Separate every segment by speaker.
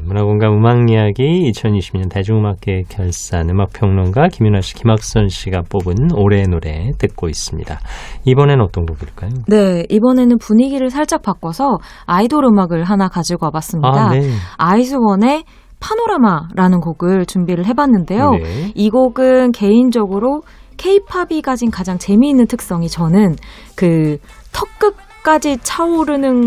Speaker 1: 문화공감 음악이야기 2020년 대중음악계 결산 음악평론가 김윤아 씨, 김학선 씨가 뽑은 올해의 노래 듣고 있습니다. 이번엔 어떤 곡일까요?
Speaker 2: 네, 이번에는 분위기를 살짝 바꿔서 아이돌 음악을 하나 가지고 와봤습니다.
Speaker 1: 네.
Speaker 2: 아이즈원의 파노라마라는 곡을 준비를 해봤는데요.
Speaker 1: 네.
Speaker 2: 이 곡은 개인적으로 K-팝이 가진 가장 재미있는 특성이 저는 그 턱끝까지 차오르는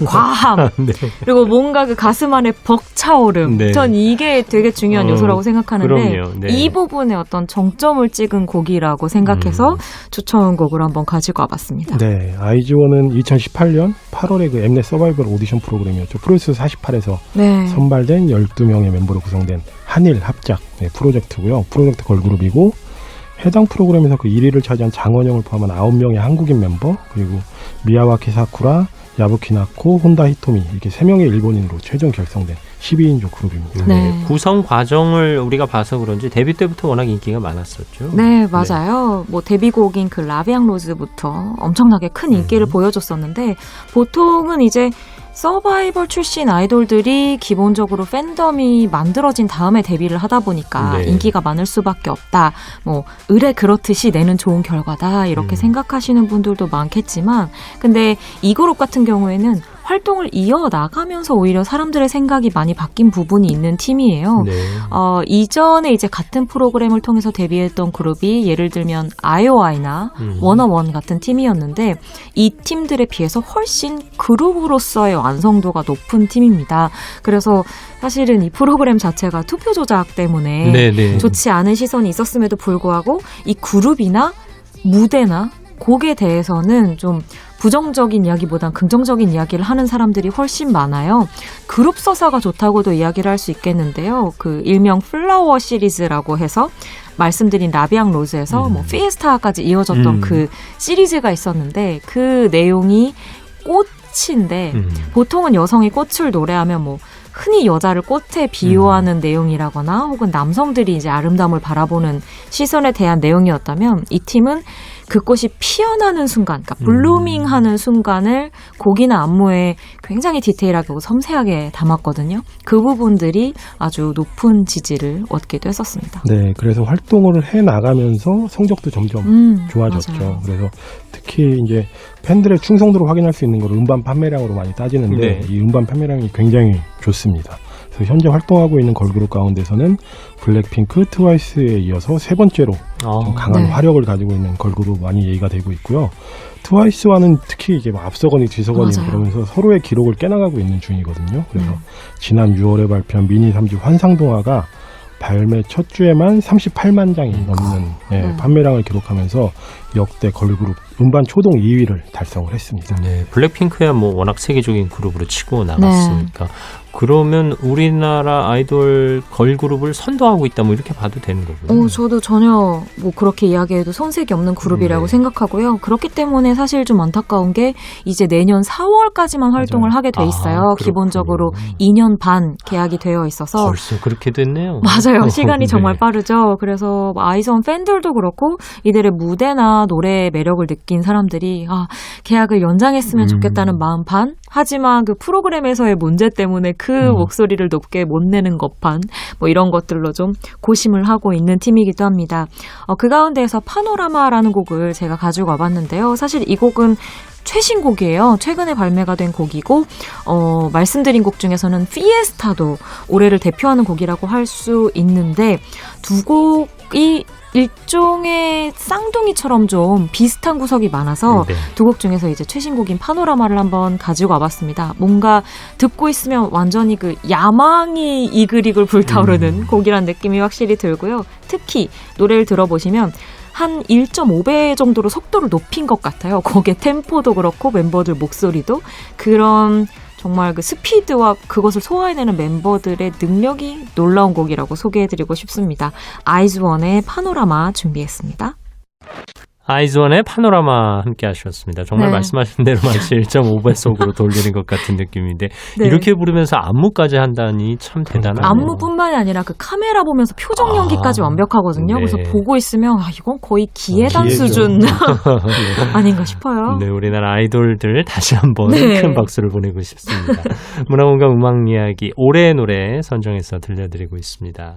Speaker 2: 과함
Speaker 1: 네.
Speaker 2: 그리고 뭔가 그 가슴 안에 벅차오름
Speaker 1: 네.
Speaker 2: 전 이게 되게 중요한 요소라고 생각하는데
Speaker 1: 그럼요. 네.
Speaker 2: 이 부분에 어떤 정점을 찍은 곡이라고 생각해서 추천곡을 한번 가지고 와봤습니다.
Speaker 3: 네, 아이즈원은 2018년 8월에 그 엠넷 서바이벌 오디션 프로그램이었죠. 프로듀스 48에서
Speaker 2: 네.
Speaker 3: 선발된 12명의 멤버로 구성된 한일 합작 프로젝트고요. 프로젝트 걸그룹이고 해당 프로그램에서 그 1위를 차지한 장원영을 포함한 9명의 한국인 멤버, 그리고 미야와키 사쿠라, 야부키 나코, 혼다 히토미 이렇게 3명의 일본인으로 최종 결성된 12인조 그룹입니다.
Speaker 2: 네.
Speaker 1: 구성 과정을 우리가 봐서 그런지 데뷔 때부터 워낙 인기가 많았었죠.
Speaker 2: 네, 맞아요. 뭐 데뷔곡인 그 라비앙 로즈부터 엄청나게 큰 인기를 보여줬었는데 보통은 이제 서바이벌 출신 아이돌들이 기본적으로 팬덤이 만들어진 다음에 데뷔를 하다 보니까
Speaker 1: 네.
Speaker 2: 인기가 많을 수밖에 없다. 뭐 의뢰 그렇듯이 내는 좋은 결과다. 이렇게 생각하시는 분들도 많겠지만 근데 이 그룹 같은 경우에는 활동을 이어나가면서 오히려 사람들의 생각이 많이 바뀐 부분이 있는 팀이에요.
Speaker 1: 네.
Speaker 2: 이전에 이제 같은 프로그램을 통해서 데뷔했던 그룹이 예를 들면 아이오아이나 워너원 같은 팀이었는데 이 팀들에 비해서 훨씬 그룹으로서의 완성도가 높은 팀입니다. 그래서 사실은 이 프로그램 자체가 투표 조작 때문에
Speaker 1: 네네.
Speaker 2: 좋지 않은 시선이 있었음에도 불구하고 이 그룹이나 무대나 곡에 대해서는 좀 부정적인 이야기보단 긍정적인 이야기를 하는 사람들이 훨씬 많아요. 그룹 서사가 좋다고도 이야기를 할 수 있겠는데요. 그 일명 플라워 시리즈라고 해서 말씀드린 라비앙 로즈에서 뭐 피에스타까지 이어졌던 그 시리즈가 있었는데 그 내용이 꽃인데 보통은 여성이 꽃을 노래하면 뭐 흔히 여자를 꽃에 비유하는 내용이라거나 혹은 남성들이 이제 아름다움을 바라보는 시선에 대한 내용이었다면 이 팀은 그 꽃이 피어나는 순간, 그러니까 블루밍하는 순간을 곡이나 안무에 굉장히 디테일하고 섬세하게 담았거든요. 그 부분들이 아주 높은 지지를 얻기도 했었습니다.
Speaker 3: 네, 그래서 활동을 해 나가면서 성적도 점점 좋아졌죠.
Speaker 2: 맞아요.
Speaker 3: 그래서 특히 이제 팬들의 충성도를 확인할 수 있는 걸 음반 판매량으로 많이 따지는데
Speaker 1: 네.
Speaker 3: 이 음반 판매량이 굉장히 좋습니다. 그래서 현재 활동하고 있는 걸그룹 가운데서는 블랙핑크, 트와이스에 이어서 세 번째로 좀 강한
Speaker 2: 네.
Speaker 3: 화력을 가지고 있는 걸그룹 많이 얘기가 되고 있고요. 트와이스와는 특히 이제 뭐 앞서거니 뒤서거니
Speaker 2: 맞아요.
Speaker 3: 그러면서 서로의 기록을 깨나가고 있는 중이거든요. 그래서 지난 6월에 발표한 미니 3집 환상동화가 발매 첫 주에만 38만 장이 넘는 판매량을 기록하면서 역대 걸그룹 음반 초동 2위를 달성을 했습니다.
Speaker 1: 네, 블랙핑크야 뭐 워낙 세계적인 그룹으로 치고 나갔으니까 그러면 우리나라 아이돌 걸그룹을 선도하고 있다 뭐 이렇게 봐도 되는 거고요.
Speaker 2: 저도 전혀 뭐 그렇게 이야기해도 손색이 없는 그룹이라고 생각하고요. 그렇기 때문에 사실 좀 안타까운 게 이제 내년 4월까지만 활동을 하게 돼 있어요. 기본적으로 2년 반 계약이 되어 있어서
Speaker 1: 벌써 그렇게 됐네요.
Speaker 2: 맞아요. 시간이
Speaker 1: 네.
Speaker 2: 정말 빠르죠. 그래서 아이즈원 팬들도 그렇고 이들의 무대나 노래의 매력을 느낀 사람들이 계약을 연장했으면 좋겠다는 마음 반, 하지만 그 프로그램에서의 문제 때문에 그 목소리를 높게 못 내는 것 반, 뭐 이런 것들로 좀 고심을 하고 있는 팀이기도 합니다. 그 가운데에서 파노라마라는 곡을 제가 가지고 와봤는데요. 사실 이 곡은 최신곡이에요. 최근에 발매가 된 곡이고 말씀드린 곡 중에서는 피에스타도 올해를 대표하는 곡이라고 할 수 있는데 두 곡이 일종의 쌍둥이처럼 좀 비슷한 구석이 많아서 두 곡 중에서 이제 최신곡인 파노라마를 한번 가지고 와봤습니다. 뭔가 듣고 있으면 완전히 그 야망이 이글이글 불타오르는 곡이란 느낌이 확실히 들고요. 특히 노래를 들어보시면 한 1.5배 정도로 속도를 높인 것 같아요. 곡의 템포도 그렇고 멤버들 목소리도 그런 정말 그 스피드와 그것을 소화해내는 멤버들의 능력이 놀라운 곡이라고 소개해드리고 싶습니다. 아이즈원의 파노라마 준비했습니다.
Speaker 1: 아이즈원의 파노라마 함께 하셨습니다. 정말
Speaker 2: 네.
Speaker 1: 말씀하신 대로 마치 1.5배속으로 돌리는 것 같은 느낌인데
Speaker 2: 네.
Speaker 1: 이렇게 부르면서 안무까지 한다니 참 대단하네요.
Speaker 2: 안무뿐만이 아니라 그 카메라 보면서 표정 연기까지 완벽하거든요.
Speaker 1: 네.
Speaker 2: 그래서 보고 있으면 이건 거의 기예단
Speaker 3: 기예죠.
Speaker 2: 수준 아닌가 싶어요.
Speaker 1: 네, 우리나라 아이돌들 다시 한번
Speaker 2: 네.
Speaker 1: 큰 박수를 보내고 싶습니다. 문화공감 음악 이야기 올해의 노래 선정해서 들려드리고 있습니다.